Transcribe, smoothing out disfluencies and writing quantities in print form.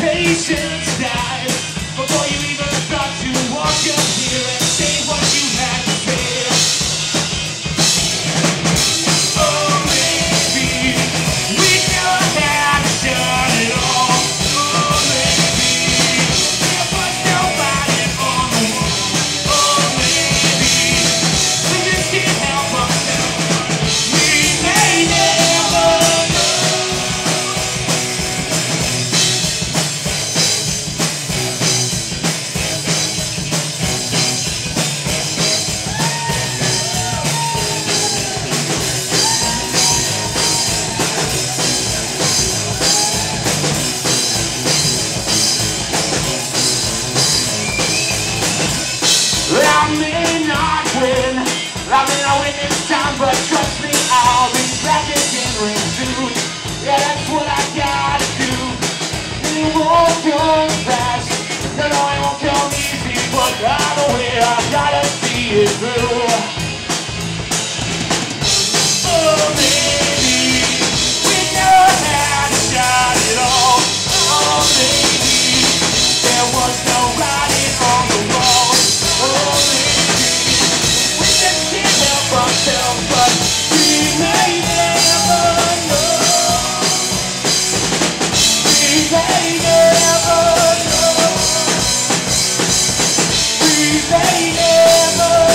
Patience died before you even thought to walk up here and say what you had to say. Oh, maybe we never had a shot at all. Oh, maybe there was nobody on the wall. Oh, maybe we just can't help ourselves. We may never know. I may not win, I may not win this time, but trust me, I'll be back again real soon. Yeah, that's what I gotta do. It won't come fast, no, it won't come easy, but either way, I gotta see it through. Oh, maybe we never had a shot at all. Oh, maybe there was nobody on the wall. Oh, maybe we just can't help ourselves, but we may never know. We may never know. We may never know.